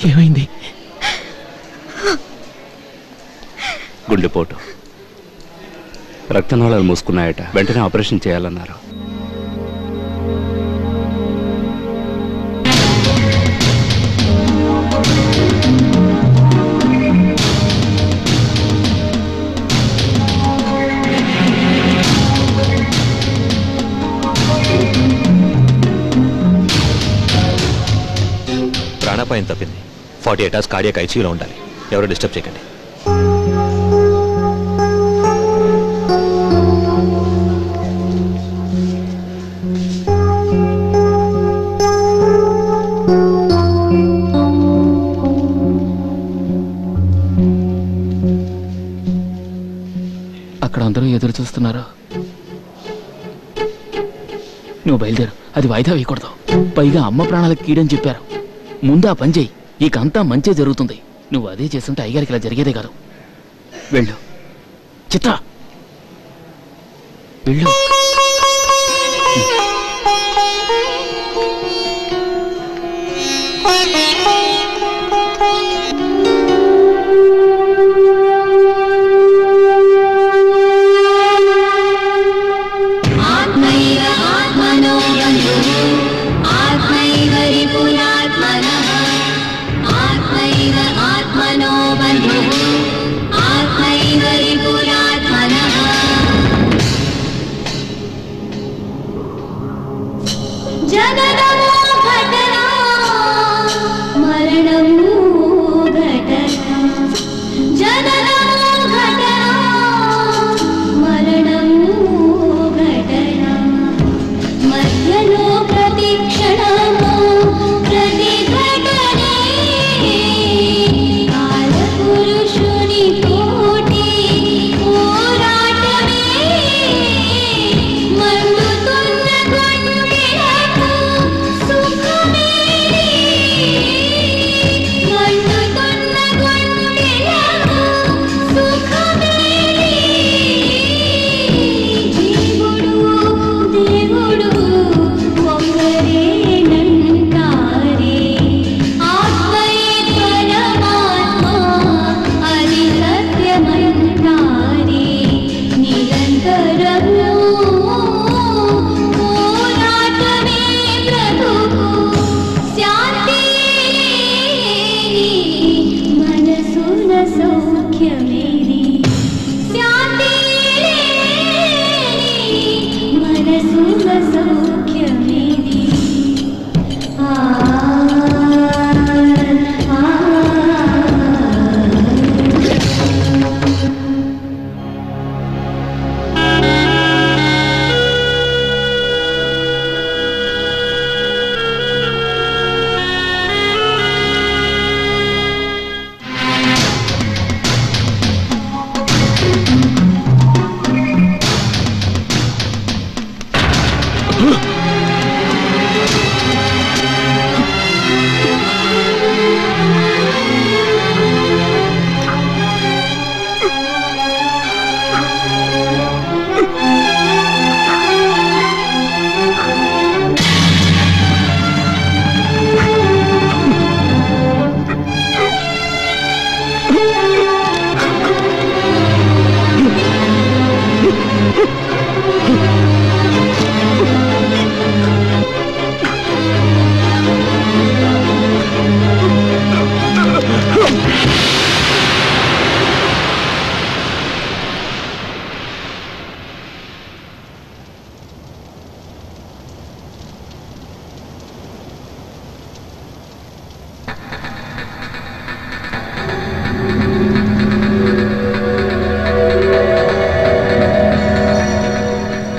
ఏమైంది? గుండెపోటు, రక్తనాళాలు మూసుకున్నాయట. వెంటనే ఆపరేషన్ చేయాలన్నారు. ప్రాణాపాయం తప్పింది. 48 hours కార్డియాక్ ఐసీయూలో ఉండాలి. ఎవరు డిస్టర్బ్ చేయకండి. అక్కడ అందరూ ఎదురు చూస్తున్నారు. నువ్వు బయలుదేరు. అది వాయిదా వేయకూడదు. పైగా అమ్మ ప్రాణాలకు కీడని చెప్పారు. ముందు ఆ పని చెయ్యి. ఇకంతా మంచే జరుగుతుంది. నువ్వు అదే చేస్తుంటే అయ్యగారికి ఇలా జరిగేదే కాదు. వెళ్ళు చిత్ర, వెళ్ళు.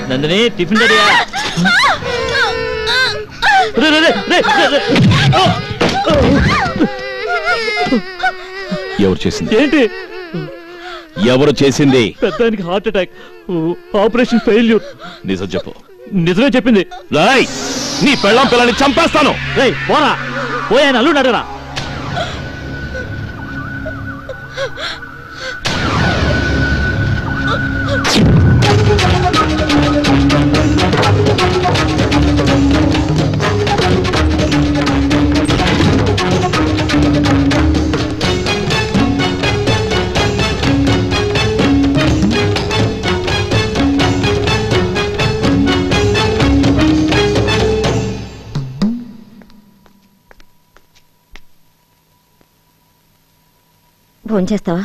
నందిని, టిఫిన్ రెడీయా? ఎవరు చేసింది? ఏంటి? ఎవరు చేసింది? పెద్దానికి హార్ట్ అటాక్, ఆపరేషన్ ఫెయిల్యూర్. నిజం చెప్పు. నిజమే చెప్పింది. రాయ్, నీ పెళ్ళాం పిల్లని చంపేస్తాను. రేయ్ పోరా, పోయాను అల్లుడు అడగరా. భోంచేస్తావా?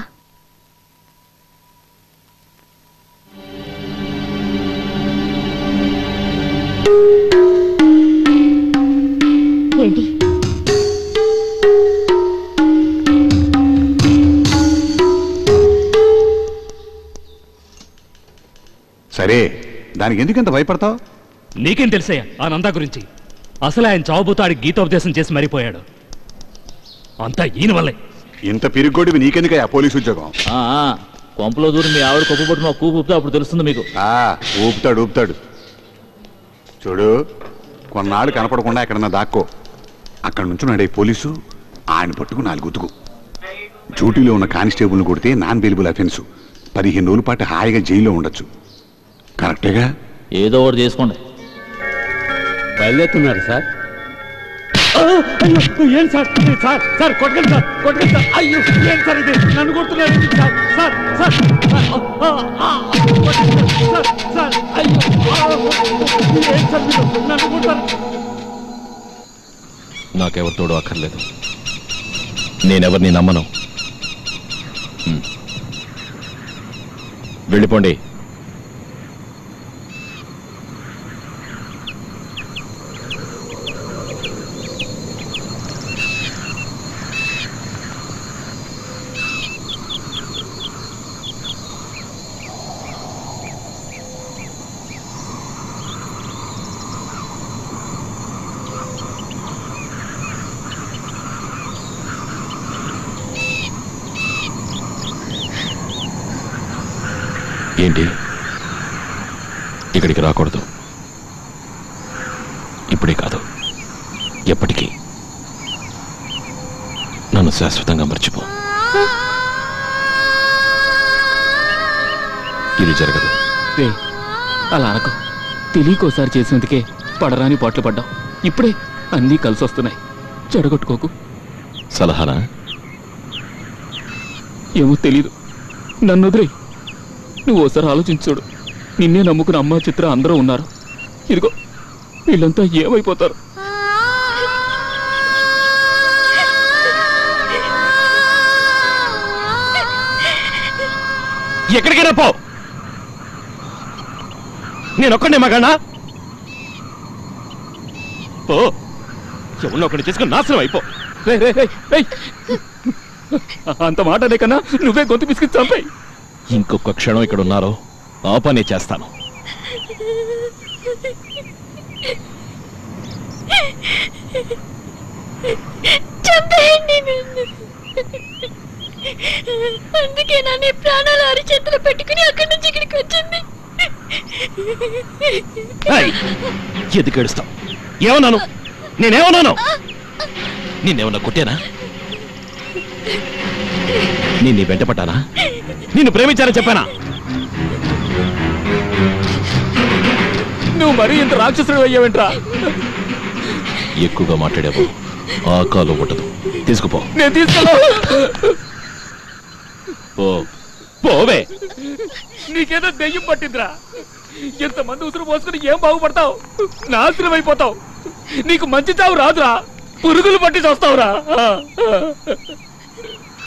ఏంటి సరే, దానికి ఎందుకంత భయపడతావు? నీకేం తెలుసయ్యా ఆ నందా గురించి? అసలు ఆయన చావుబోతాడు గీతోపదేశం చేసి మరిపోయాడు. అంతా ఈయన వల్లే. ఇంత పిరిగొడివి నీకెందుకయ్యా పోలీసు ఉద్యోగం? కొంపలో దూరి మీ ఆవిడ కొప్పు పట్టు మా కూపు ఊపుతా అప్పుడు తెలుస్తుంది మీకు. ఊపుతాడు. చూడు, కొన్నాళ్ళు కనపడకుండా ఎక్కడన్నా దాక్కో. అక్కడి నుంచి నడే పోలీసు ఆయన పట్టుకు 4 గుతుకు. డ్యూటీలో ఉన్న కానిస్టేబుల్ని కొడితే నాన్ బెయిలబుల్ అఫెన్సు. 15 రోజుల పాటు హాయిగా జైల్లో ఉండొచ్చు. కరెక్టేగా? ఏదో ఒకటి చేసుకోండి. బయలుదేరుతున్నారు సార్. ఏం సార్? సార్ కొట్టకండి సార్. అయ్యో ఏం సార్ ఇది? నన్ను కొడుతున్నారు సార్. అయ్యో ఏం సార్ మీరు నన్ను కొడతారు? నాకెవరు తోడు అక్కర్లేదు. నేనెవరిని నమ్మను. వెళ్ళిపోండి. ఏంటి? ఇక్కడికి రాకూడదు. ఇప్పుడే కాదు, ఎప్పటికీ. నన్ను శాశ్వతంగా మర్చిపో. ఇది జరగదు. అలా అనకు. తెలియకోసారి చేసినందుకే పడరాని పాటలు పడ్డావు. ఇప్పుడే అన్నీ కలిసి వస్తున్నాయి. చెడగొట్టుకోకు. సలహానా? ఏమో తెలీదు. నన్ను వదిలే. నువ్వు ఓసారి ఆలోచించుడు. నిన్నే నమ్ముకున్న అమ్మ, చిత్ర అందరూ ఉన్నారు. ఇదిగో వీళ్ళంతా ఏమైపోతారు? ఎక్కడికైనా పో. నేనొక్కడే మగానా? పో. ఎవరినో ఒకటి చేసుకుని నాశనం అయిపో. అంత మాట లేకన్నా నువ్వే గొంతు పిసికి చంపాయి. ఇంకొక క్షణం ఇక్కడ ఉన్నారో ఆ పని చేస్తాను. అందుకే నా ప్రాణాలు అరిచేతులు పెట్టుకుని అక్కడి నుంచి ఇక్కడికి వచ్చింది. ఎందుకు ఏడుస్తావు? ఏమన్నాను? నేనేమన్నాను? నిన్నేమన్నా కొట్టానా? నిన్ను వెంటపడ్డానా? నిన్ను ప్రేమించానని చెప్పానా? నువ్వు మరీ ఇంత రాక్షసుడు అయ్యావేంట్రా? ఎక్కువగా మాట్లాడావు. ఆ కాలు ఉండదు. తీసుకుపో. నేను తీసుకెళ్ళా. పోవే. నీకేదో దెయ్యం పట్టిందిరా. ఎంతమంది ఉసురు పోసుకుని ఏం బాగుపడతావు? నాశనం అయిపోతావు. నీకు మంచి చావు రాదురా. పురుగులు పట్టి చూస్తావురా.